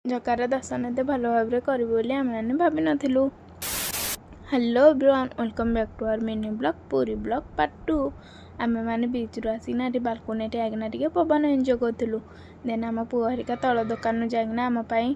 ଜଗାର ଦର୍ଶନ ଏତେ ଭଲ ଭାବରେ କରିବୁ ବୋଲି ଆମେମାନେ ଭାବିନଥିଲୁ। Hello everyone, welcome back to our mini blog Puri blog part 2। ଆମେମାନେ ବିଚ୍ରୁ ଆସିକିନା ଏଠି ବାଲକୋନିରେ ଆଗିନା ଟିକେ ପବନ ଏନ୍ଜୟ କରୁଥିଲୁ। ଦେନ୍ ଆମ ପୁଅ ହେରିକା ତଳ ଦୋକାନରୁ ଯାଇକିନା ଆମ ପାଇଁ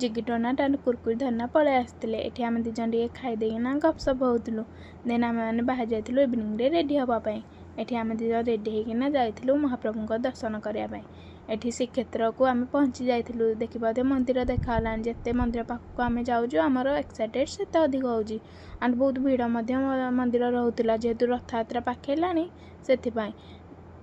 ଜିଗି ଡୋନାଟ୍ ଆଣ୍ଡ କୁରକୁରି ଧରିନା ପଳେଇ ଆସିଥିଲେ। ଏଠି ଆମେ ଦୁଇ ଜଣ ଟିକେ ଖାଇଦେଇକିନା ଗପସପ ହେଉଥିଲୁ। ଦେନ୍ ଆମେମାନେ ବାହାରି ଯାଇଥିଲୁ ଇଭିନିଂରେ ରେଡ଼ି ହେବା ପାଇଁ। ଏଠି ଆମେ ଦୁଇ ଜଣ ରେଡ଼ି ହେଇକିନା ଯାଇଥିଲୁ ମହାପ୍ରଭୁଙ୍କ ଦର୍ଶନ କରିବା ପାଇଁ। ଏଠି ଶ୍ରୀକ୍ଷେତ୍ରକୁ ଆମେ ପହଞ୍ଚି ଯାଇଥିଲୁ। ଦେଖିପାରୁଥିବେ ମନ୍ଦିର ଦେଖାଗଲାଣି। ଯେତେ ମନ୍ଦିର ପାଖକୁ ଆମେ ଯାଉଛୁ ଆମର ଏକ୍ସାଇଟେଡ଼ ସେତେ ଅଧିକ ହେଉଛି। ଆଣ୍ଡ ବହୁତ ଭିଡ଼ ମଧ୍ୟ ମନ୍ଦିର ରହୁଥିଲା ଯେହେତୁ ରଥଯାତ୍ରା ପାଖେଇଲାଣି ସେଥିପାଇଁ।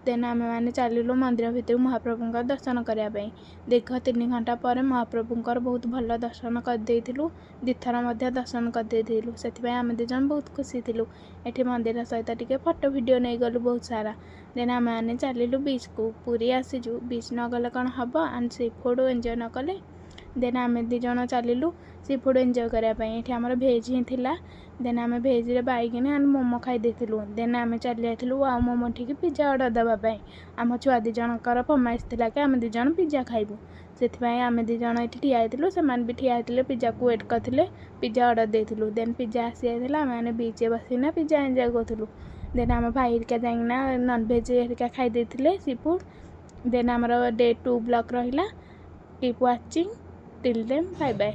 ଦେନ୍ ଆମେମାନେ ଚାଲିଲୁ ମନ୍ଦିର ଭିତରୁ ମହାପ୍ରଭୁଙ୍କ ଦର୍ଶନ କରିବା ପାଇଁ। ଦୀର୍ଘ 3 ଘଣ୍ଟା ପରେ ମହାପ୍ରଭୁଙ୍କର ବହୁତ ଭଲ ଦର୍ଶନ କରିଦେଇଥିଲୁ। ଦିଥର ମଧ୍ୟ ଦର୍ଶନ କରିଦେଇଥିଲୁ। ସେଥିପାଇଁ ଆମେ ଦୁଇ ଜଣ ବହୁତ ଖୁସି ଥିଲୁ। ଏଠି ମନ୍ଦିର ସହିତ ଟିକେ ଫଟୋ ଭିଡ଼ିଓ ନେଇଗଲୁ ବହୁତ ସାରା। ଦେନ୍ ଆମେମାନେ ଚାଲିଲୁ ବିଚ୍କୁ। ପୁରୀ ଆସିଛୁ, ବିଚ୍ ନ ଗଲେ କ'ଣ ହେବ, ଆଣ୍ଡ ସି ଫୁଡ଼ ଏନ୍ଜୟ ନ କଲେ। ଦେନ୍ ଆମେ ଦୁଇ ଜଣ ଚାଲିଲୁ ସି ଫୁଡ଼ ଏନ୍ଜୟ କରିବା ପାଇଁ। ଏଠି ଆମର ଭେଜ୍ ହିଁ ଥିଲା। ଦେନ୍ ଆମେ ଭେଜ୍ରେ ବାଇଗିନି ଆଣ୍ଡ ମୋମୋ ଖାଇ ଦେଇଥିଲୁ। ଦେନ୍ ଆମେ ଚାଲି ଯାଇଥିଲୁ ୱାଓ ମୋମୋ ଠିକି ପିଜା ଅର୍ଡ଼ର ଦେବା ପାଇଁ। ଆମ ଛୁଆ ଦୁଇ ଜଣଙ୍କର ଫରମାଇଶ ଥିଲା କି ଆମେ ଦୁଇ ଜଣ ପିଜା ଖାଇବୁ। ସେଥିପାଇଁ ଆମେ ଦୁଇ ଜଣ ଏଠି ଠିଆ ହେଇଥିଲୁ। ସେମାନେ ବି ଠିଆ ହେଇଥିଲେ, ପିଜାକୁ ୱେଟ୍ କରିଥିଲେ। ପିଜା ଅର୍ଡ଼ର ଦେଇଥିଲୁ। ଦେନ୍ ପିଜା ଆସି ଯାଇଥିଲା। ଆମେମାନେ ବିଚ୍ରେ ବସିକିନା ପିଜା ଏନ୍ଜୟ କରୁଥିଲୁ। ଦେନ୍ ଆମ ଭାଇ ହେରିକା ଯାଇକିନା ନନଭେଜ୍ ହେରିକା ଖାଇ ଦେଇଥିଲେ ସି ଫୁଡ଼। ଦେନ୍ ଆମର ଡେ 2 ବ୍ଲଗ୍ ରହିଲା। Keep watching till then bye bye.